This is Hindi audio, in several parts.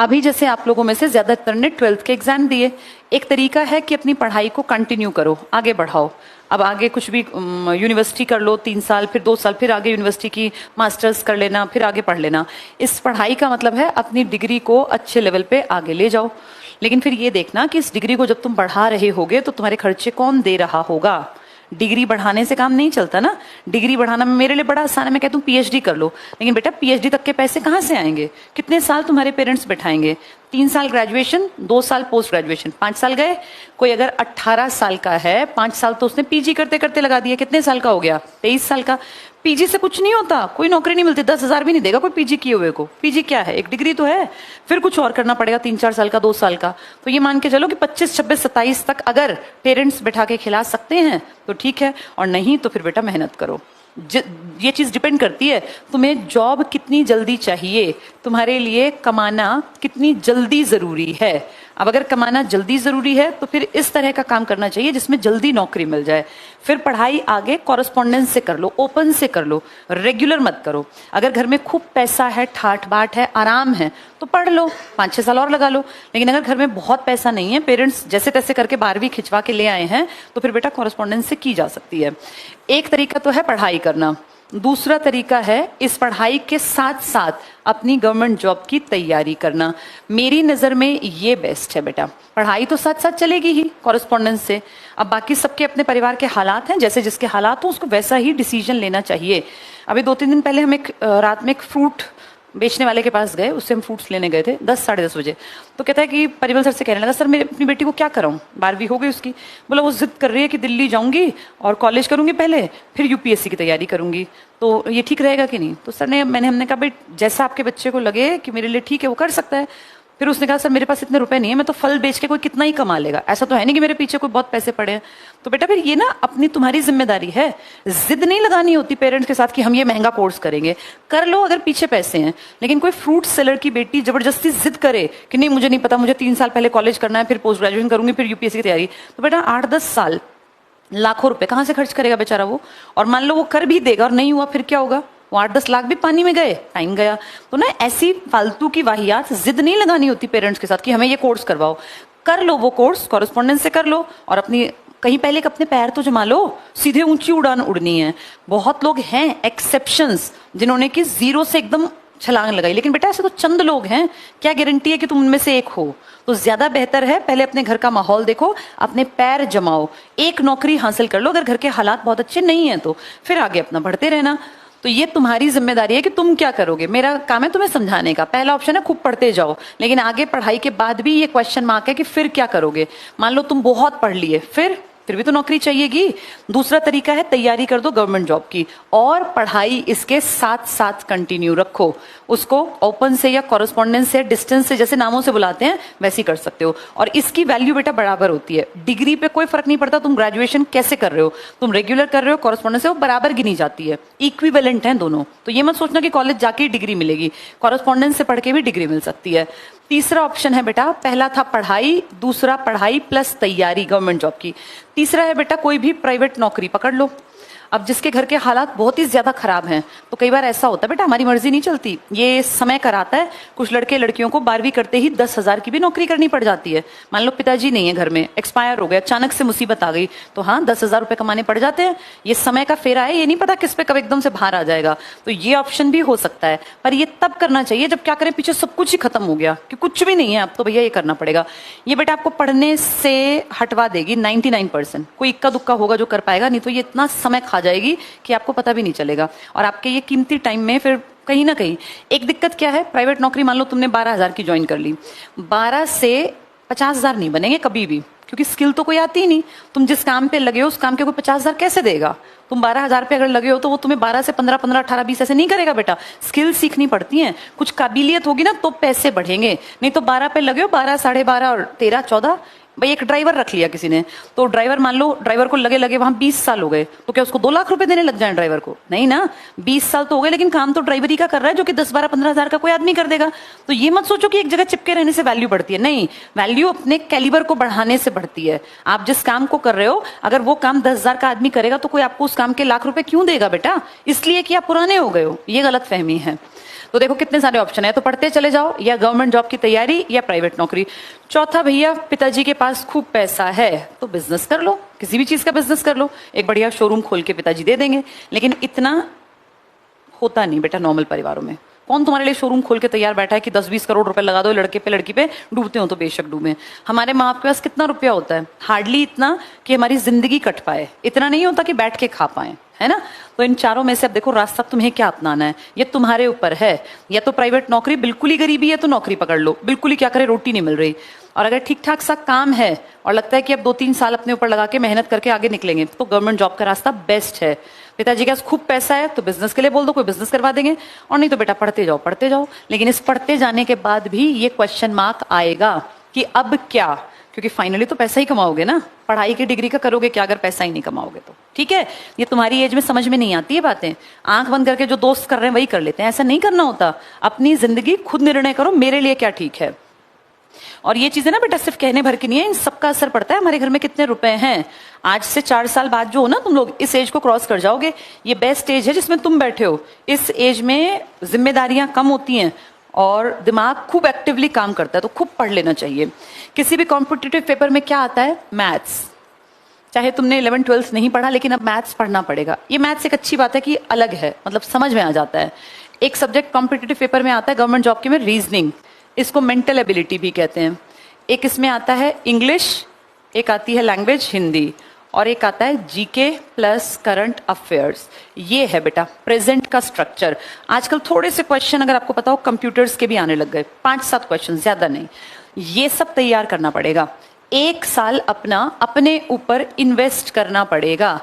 अभी जैसे आप लोगों में से ज्यादातर ने 12th के एग्जाम दिए, एक तरीका है कि अपनी पढ़ाई को कंटिन्यू करो, आगे बढ़ाओ। अब आगे कुछ भी यूनिवर्सिटी कर लो 3 साल, फिर 2 साल, फिर आगे यूनिवर्सिटी की मास्टर्स कर लेना, फिर आगे पढ़ लेना। इस पढ़ाई का मतलब है अपनी डिग्री को अच्छे लेवल पे आगे ले जाओ। लेकिन फिर ये देखना कि इस डिग्री को जब तुम बढ़ा रहे होगे तो तुम्हारे खर्चे कौन दे रहा होगा। डिग्री बढ़ाने से काम नहीं चलता ना। डिग्री बढ़ाना मेरे लिए बड़ा आसान है, मैं कहता हूँ पीएचडी कर लो, लेकिन बेटा पीएचडी तक के पैसे कहाँ से आएंगे? कितने साल तुम्हारे पेरेंट्स बैठाएंगे? 3 साल ग्रेजुएशन, 2 साल पोस्ट ग्रेजुएशन, 5 साल गए। कोई अगर 18 साल का है, 5 साल तो उसने पीजी करते करते लगा दिया, कितने साल का हो गया? 23 साल का। पीजी से कुछ नहीं होता, कोई नौकरी नहीं मिलती, 10,000 भी नहीं देगा कोई पीजी किए हुए को। पीजी क्या है? एक डिग्री तो है, फिर कुछ और करना पड़ेगा 3-4 साल का, 2 साल का। तो ये मान के चलो कि 25, 26, 27 तक अगर पेरेंट्स बैठा के खिला सकते हैं तो ठीक है, और नहीं तो फिर बेटा मेहनत करो। ये चीज डिपेंड करती है तुम्हें जॉब कितनी जल्दी चाहिए, तुम्हारे लिए कमाना कितनी जल्दी जरूरी है। अब अगर कमाना जल्दी जरूरी है तो फिर इस तरह का काम करना चाहिए जिसमें जल्दी नौकरी मिल जाए। फिर पढ़ाई आगे कॉरेस्पॉन्डेंस से कर लो, ओपन से कर लो, रेगुलर मत करो। अगर घर में खूब पैसा है, ठाठ बाट है, आराम है तो पढ़ लो, 5-6 साल और लगा लो। लेकिन अगर घर में बहुत पैसा नहीं है, पेरेंट्स जैसे तैसे करके 12वीं खिंचवा के ले आए हैं, तो फिर बेटा कॉरेस्पॉन्डेंस से की जा सकती है। एक तरीका तो है पढ़ाई करना, दूसरा तरीका है इस पढ़ाई के साथ साथ अपनी गवर्नमेंट जॉब की तैयारी करना। मेरी नजर में ये बेस्ट है बेटा। पढ़ाई तो साथ साथ चलेगी ही कॉरेस्पॉन्डेंस से। अब बाकी सबके अपने परिवार के हालात हैं, जैसे जिसके हालात हो उसको वैसा ही डिसीजन लेना चाहिए। अभी 2-3 दिन पहले हम रात में एक फ्रूट बेचने वाले के पास गए, उससे हम फ्रूट्स लेने गए थे 10, साढ़े 10 बजे। तो कहता है कि परिमल सर से कहने लगा, सर मेरे अपनी बेटी को क्या कराऊं, 12वीं हो गई उसकी। बोला वो जिद कर रही है कि दिल्ली जाऊंगी और कॉलेज करूंगी पहले, फिर यूपीएससी की तैयारी करूंगी, तो ये ठीक रहेगा कि नहीं? तो सर ने हमने कहा भाई जैसा आपके बच्चे को लगे कि मेरे लिए ठीक है वो कर सकता है। फिर उसने कहा सर मेरे पास इतने रुपए नहीं है, मैं तो फल बेच के कोई कितना ही कमा लेगा, ऐसा तो है नहीं कि मेरे पीछे कोई बहुत पैसे पड़े हैं। तो बेटा फिर ये ना अपनी तुम्हारी जिम्मेदारी है, जिद नहीं लगानी होती पेरेंट्स के साथ कि हम ये महंगा कोर्स करेंगे। कर लो अगर पीछे पैसे हैं, लेकिन कोई फ्रूट सेलर की बेटी जबरदस्ती जिद करे कि नहीं मुझे नहीं पता, मुझे 3 साल पहले कॉलेज करना है, फिर पोस्ट ग्रेजुएशन करूंगी, फिर यूपीएससी की तैयारी, तो बेटा 8-10 साल लाखों रुपए कहाँ से खर्च करेगा बेचारा वो? और मान लो वो कर भी देगा और नहीं हुआ, फिर क्या होगा? वो 8-10 लाख भी पानी में गए, टाइम गया। तो ना ऐसी फालतू की वाहियात जिद नहीं लगानी होती पेरेंट्स के साथ कि हमें ये कोर्स करवाओ। कर लो वो कोर्स, कॉरेस्पॉन्डेंस से कर लो, और अपनी कहीं पहले अपने पैर तो जमा लो, सीधे ऊंची उड़ान उड़नी है। बहुत लोग हैं एक्सेप्शंस जिन्होंने कि 0 से एकदम छलांग लगाई, लेकिन बेटा ऐसे तो चंद लोग हैं, क्या गारंटी है कि तुम उनमें से एक हो? तो ज्यादा बेहतर है पहले अपने घर का माहौल देखो, अपने पैर जमाओ, एक नौकरी हासिल कर लो, अगर घर के हालात बहुत अच्छे नहीं है तो फिर आगे अपना बढ़ते रहना। तो ये तुम्हारी जिम्मेदारी है कि तुम क्या करोगे। मेरा काम है तुम्हें समझाने का। पहला ऑप्शन है खूब पढ़ते जाओ, लेकिन आगे पढ़ाई के बाद भी ये क्वेश्चन मार्क है कि फिर क्या करोगे। मान लो तुम बहुत पढ़ लिए, फिर भी तो नौकरी चाहिएगी। दूसरा तरीका है तैयारी कर दो गवर्नमेंट जॉब की, और पढ़ाई इसके साथ साथ कंटिन्यू रखो। उसको ओपन से या कॉरेस्पॉन्डेंस से, डिस्टेंस से, जैसे नामों से बुलाते हैं वैसे ही कर सकते हो। और इसकी वैल्यू बेटा बराबर होती है, डिग्री पे कोई फर्क नहीं पड़ता तुम ग्रेजुएशन कैसे कर रहे हो, तुम रेगुलर कर रहे हो, कॉरेस्पॉन्डेंस से, वो बराबर गिनी जाती है, इक्विवेलेंट है दोनों। तो ये मत सोचना कि कॉलेज जाके ही डिग्री मिलेगी, कॉरेस्पॉन्डेंस से पढ़ के भी डिग्री मिल सकती है। तीसरा ऑप्शन है बेटा, पहला था पढ़ाई, दूसरा पढ़ाई प्लस तैयारी गवर्नमेंट जॉब की। तीसरा है बेटा कोई भी प्राइवेट नौकरी पकड़ लो। अब जिसके घर के हालात बहुत ही ज्यादा खराब हैं, तो कई बार ऐसा होता है बेटा हमारी मर्जी नहीं चलती, ये समय कराता है। कुछ लड़के लड़कियों को 12वीं करते ही 10,000 की भी नौकरी करनी पड़ जाती है। मान लो पिताजी नहीं है घर में, एक्सपायर हो गए, अचानक से मुसीबत आ गई, तो हाँ 10,000 रुपए कमाने पड़ जाते हैं। ये समय का फेरा है, ये नहीं पता किस पे कब एकदम से बाहर आ जाएगा। तो ये ऑप्शन भी हो सकता है, पर ये तब करना चाहिए जब क्या करें पीछे सब कुछ ही खत्म हो गया कि कुछ भी नहीं है, अब तो भैया ये करना पड़ेगा। ये बेटा आपको पढ़ने से हटवा देगी 99%। कोई इक्का दुक्का होगा जो कर पाएगा, नहीं तो ये इतना समय खा जाएगी कि आपको पता भी नहीं चलेगा। और आपके ये कीमती टाइम में फिर कहीं ना कहीं एक दिक्कत क्या है, प्राइवेट नौकरी मान लो तुमने 12,000 की ज्वाइन कर ली, 12 से 50,000 नहीं बनेंगे कभी भी, क्योंकि स्किल तो कोई आती ही नहीं। तुम जिस काम पे लगे हो उस काम के कोई 50,000 कैसे देगा? तुम 12,000 पे अगर लगे हो तो वो तुम्हें 12 से 15, 15, 18, 20 ऐसे नहीं करेगा बेटा। स्किल सीखनी पड़ती है, कुछ काबिलियत होगी ना तो पैसे बढ़ेंगे, नहीं तो 12 पे लगे हो, 12, 12.5 और 13, 14 भाई एक ड्राइवर रख लिया किसी ने, तो ड्राइवर मान लो ड्राइवर को लगे लगे वहां 20 साल हो गए, तो क्या उसको 2 लाख रुपए देने लग जाए ड्राइवर को? नहीं ना, 20 साल तो हो गए लेकिन काम तो ड्राइवरी का कर रहा है, जो कि 10-12-15 हज़ार का कोई आदमी कर देगा। तो ये मत सोचो कि एक जगह चिपके रहने से वैल्यू बढ़ती है, नहीं, वैल्यू अपने कैलिबर को बढ़ाने से बढ़ती है। आप जिस काम को कर रहे हो, अगर वो काम 10,000 का आदमी करेगा तो कोई आपको उस काम के लाख रुपए क्यों देगा बेटा? इसलिए कि आप पुराने हो गए हो। ये गलत फहमी है। तो देखो कितने सारे ऑप्शन है, तो पढ़ते चले जाओ, या गवर्नमेंट जॉब की तैयारी या प्राइवेट नौकरी। चौथा, भैया पिताजी के पास खूब पैसा है तो बिजनेस कर लो, किसी भी चीज का बिजनेस कर लो, एक बढ़िया शोरूम खोल के पिताजी दे देंगे। लेकिन इतना होता नहीं बेटा नॉर्मल परिवारों में। कौन तुम्हारे लिए शोरूम खोल के तैयार बैठा है कि 10-20 करोड़ रुपए लगा दो लड़के पे लड़की पे, डूबते हो तो बेशक डूबे। हमारे माँ बाप के पास कितना रुपया होता है? हार्डली इतना कि हमारी जिंदगी कट पाए, इतना नहीं होता कि बैठ के खा पाए, है ना। तो इन चारों में से अब देखो रास्ता तुम्हें क्या अपनाना है, ये तुम्हारे ऊपर है। या तो प्राइवेट नौकरी, बिल्कुल ही गरीबी है तो नौकरी पकड़ लो, बिल्कुल ही क्या करे रोटी नहीं मिल रही, और अगर ठीक ठाक सा काम है और लगता है कि अब 2-3 साल अपने ऊपर लगा के मेहनत करके आगे निकलेंगे, तो गवर्नमेंट जॉब का रास्ता बेस्ट है। पिताजी के पास खूब पैसा है तो बिजनेस के लिए बोल दो, कोई बिजनेस करवा देंगे, और नहीं तो बेटा पढ़ते जाओ पढ़ते जाओ। लेकिन इस पढ़ते जाने के बाद भी ये क्वेश्चन मार्क आएगा कि अब क्या, क्योंकि फाइनली तो पैसा ही कमाओगे ना, पढ़ाई की डिग्री का करोगे क्या अगर पैसा ही नहीं कमाओगे तो? ठीक है, ये तुम्हारी एज में समझ में नहीं आती है बातें, आंख बंद करके जो दोस्त कर रहे हैं वही कर लेते हैं, ऐसा नहीं करना होता। अपनी जिंदगी खुद निर्णय करो, मेरे लिए क्या ठीक है। और ये चीजें ना बेटा सिर्फ कहने भर की नहीं है, इन सबका असर पड़ता है हमारे घर में कितने रुपए हैं। आज से 4 साल बाद जो हो ना, तुम लोग इस एज को क्रॉस कर जाओगे, ये बेस्ट एज है जिसमें तुम बैठे हो। इस एज में जिम्मेदारियां कम होती हैं और दिमाग खूब एक्टिवली काम करता है, तो खूब पढ़ लेना चाहिए। किसी भी कॉम्पिटिटिव पेपर में क्या आता है? मैथ्स। चाहे तुमने 11th-12th नहीं पढ़ा, लेकिन अब मैथ्स पढ़ना पड़ेगा। ये मैथ्स एक अच्छी बात है कि अलग है, मतलब समझ में आ जाता है। एक सब्जेक्ट कॉम्पिटिटिव पेपर में आता है गवर्नमेंट जॉब के में, रीजनिंग, इसको मेंटल एबिलिटी भी कहते हैं। एक इसमें आता है इंग्लिश, एक आती है लैंग्वेज हिंदी, और एक आता है जीके प्लस करंट अफेयर्स। ये है बेटा प्रेजेंट का स्ट्रक्चर। आजकल थोड़े से क्वेश्चन अगर आपको पता हो कंप्यूटर्स के भी आने लग गए, 5-7 क्वेश्चन, ज्यादा नहीं। ये सब तैयार करना पड़ेगा। 1 साल अपना अपने ऊपर इन्वेस्ट करना पड़ेगा।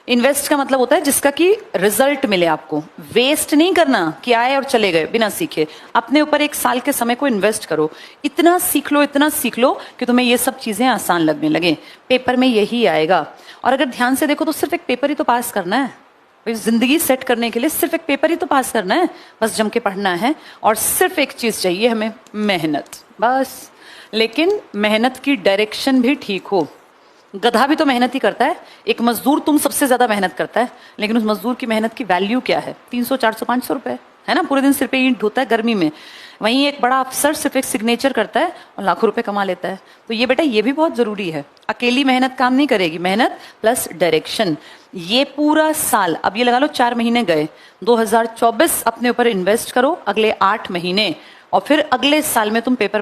इन्वेस्ट का मतलब होता है जिसका कि रिजल्ट मिले आपको, वेस्ट नहीं करना कि आए और चले गए बिना सीखे। अपने ऊपर 1 साल के समय को इन्वेस्ट करो, इतना सीख लो, इतना सीख लो कि तुम्हें ये सब चीजें आसान लगने लगे। पेपर में यही आएगा। और अगर ध्यान से देखो तो सिर्फ एक पेपर ही तो पास करना है भाई, जिंदगी सेट करने के लिए सिर्फ एक पेपर ही तो पास करना है, बस जम के पढ़ना है। और सिर्फ एक चीज चाहिए हमें, मेहनत, बस। लेकिन मेहनत की डायरेक्शन भी ठीक हो। गधा भी तो मेहनत ही करता है, एक मजदूर तुम सबसे ज्यादा मेहनत करता है, लेकिन उस मजदूर की मेहनत की वैल्यू क्या है? 300-400-500 रुपए, है ना, पूरे दिन सिर पे ईंट ढोता है गर्मी में। वहीं एक बड़ा अफसर सिर्फ एक सिग्नेचर करता है और लाखों रुपए कमा लेता है। तो ये बेटा ये भी बहुत जरूरी है, अकेली मेहनत काम नहीं करेगी, मेहनत प्लस डायरेक्शन। ये पूरा साल, अब ये लगा लो 4 महीने गए, 2024 अपने ऊपर इन्वेस्ट करो, अगले 8 महीने, और फिर अगले साल में तुम पेपर